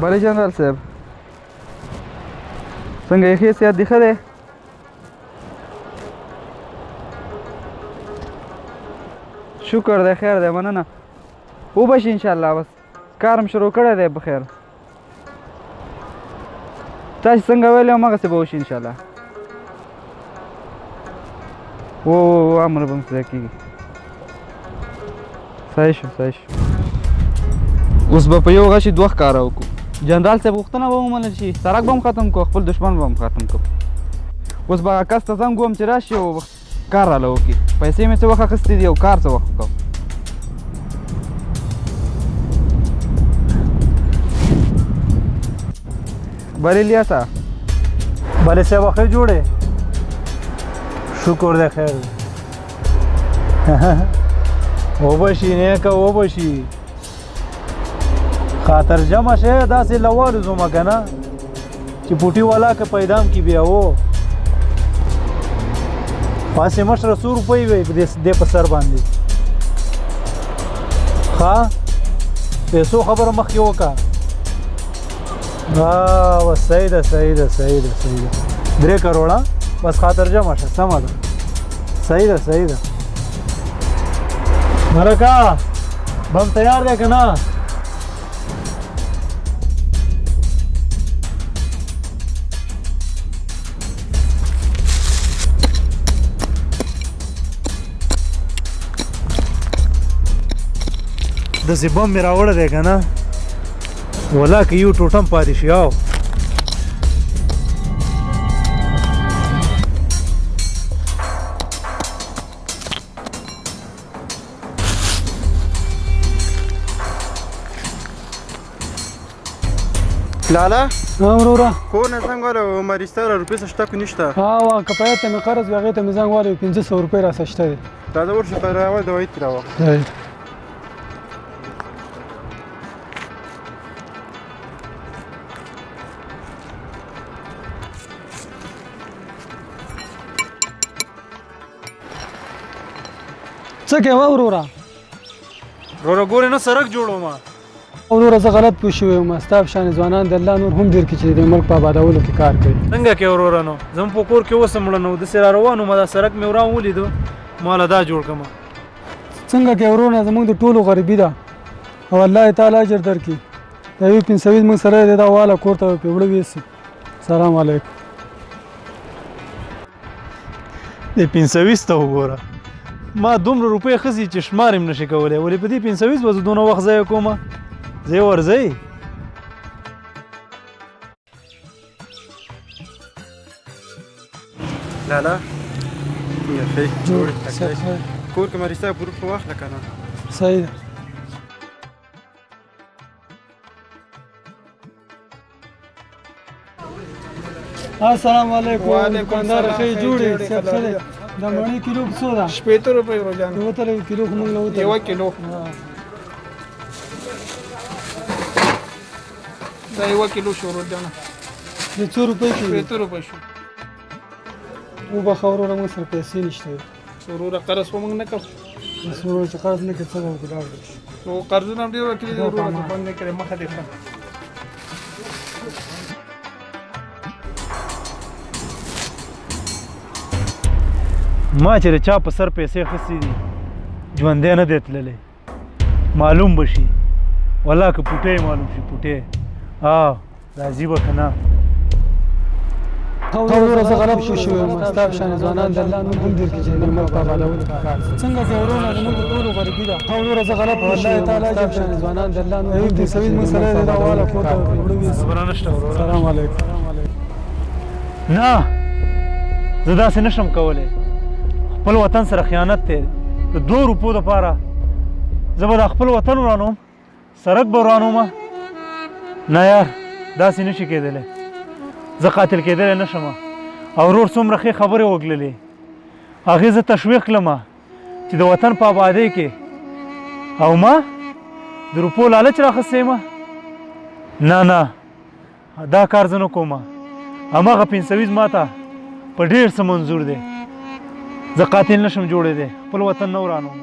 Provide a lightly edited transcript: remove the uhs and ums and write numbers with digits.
بله جنرال صاحب څنګه یې ښه صحت دې ښه دی شکر دی خیر دی مننه وبشي انشاءالله بس کار م شروع کړی دی بخیر تاسې څنګه ویلي هماغسې به وشي انشاءالله و امر به مو کېږي صحیح شو صحیح شو اوس به په یو غشي دوه ښکاره وکړو جنرال صاحب غوښتنه به ومنل شي سړک به هم ختم کړو خپل دښمن به هم ختم کړو اوس به هغه کس ته زنګ ووهم چې راشي او کار راله وکړي پیسې مې څه وخت اخیستې دي او کار څه وخت وکړو بله الیاسه بله صاحب ښه جوړې شکر دی خیر دی وبشي نیکه وبشي خاطر جمع شه داسې لوالو زما که نه چې پوټي والا که پیدام کې بیا و پاسې مشره څو روپۍ وی دې په سر باندې ښه پیسو خبره مخکې وکړه بس صحیح ده صحیح ده صحیح ده صحیح ده 3 کروڑه بس خاطر جمع شه سمه ده صحیح ده صحیح ده مرکه بم تیار دی که نه داسې بم مې راوړی دی که نه ولا که یو ټوټم پاتې شي او لالا وروره کور نه زنګ واله ما رښتیا روپۍ څه شته که نشته ها که پایت ته مې قرض وي هغې ته مې زنګ والی 500 روپۍ راسه شته دی راځه ورشه په راوړه دوایي ترې راوړه څه کوې وروره وروره ګورې نه سړک جوړوم وروره زه غلط پوه شوی یم ستا په شانې ځوانان د الله نور هم ډېر کې چې د ملک په آبادولو کې کار کوي څنګه کې وروره نو زموږ په کور کې اوس هم مړه نو داسې را روان وم دا سړک مې وران ولیدو ما له دا جوړ کړم څنګه کې وروره زموږ د ټولو غریبي ده او الله تعالی اجر درکړي د یوې 500 موږ سره دی دا واله کور ته پې وړه ویسي سلام علیکم د 520 ته وګوره ما دومره روپۍ ښځي چې شمار هم نشي کولی ولې په دې 520 به زه دونه وخت ضایع کومه ځې ورځئ لالا څنګه ښې جوړې کور کې مې رښتیا پروف واخله که نه صحیح ده السلام علیکم دکاندار ښې جوړې صاحب ښه دی د مڼې کیلو په څو ده 80 روپۍ روزانه 1 کیلو خو موږ له 1 کیلو دا 1 کیلو شو روزانه د 2 روپۍ کې 80 روپۍ شو وبخه وروره موږ سره پیسې نشته وروره قرض خو موږ نه کوو بس وروره چې قرض نه کړې څه به وکړو راوړو نو قرضونه هم ډېر ورکړي دي وروره ته بند نه کړې مخه دې ښه ما چې د چا په سر پیسې اخیستې دي ژوندی نه دی تللی معلوم به شي والله که پوټی معلوم شي پوټی راځي به که نه وروره زه غلط پوه شوی یم ستا په شانې ځوانان د الله نور هم ډېر کې چې د ملک په آبادولو کې کار کوي څنګه چې وروره زموږ د ټولو غریبي ده وروره زه غلط پوه شوی یم ستا په شانې ځوانان د الله نور هم ډېر سوي موږ سره دی دا واله کور ته وړه ویسي خبره نشته وروره سلام علیکم نه زه داسې نشم کولی خپل وطن سره خیانت دی د 2 روپو دپاره زه به دا خپل وطن ورانوم سړک به ورانوم نه یار داسې نشي کېدلی زه قاتل کېدلی نشم او ورور څومره ښې خبرې وکړلې هغې زه تشویق کړم چې د وطن په آبادۍ کې او ما د روپو لالچ راخیستی یم نه نه دا کار زه نه کوم هماغه 520 ما ته په ډېر څه منظور دی زه قاتل نشم جوړېدی خپل وطن نه ورانوم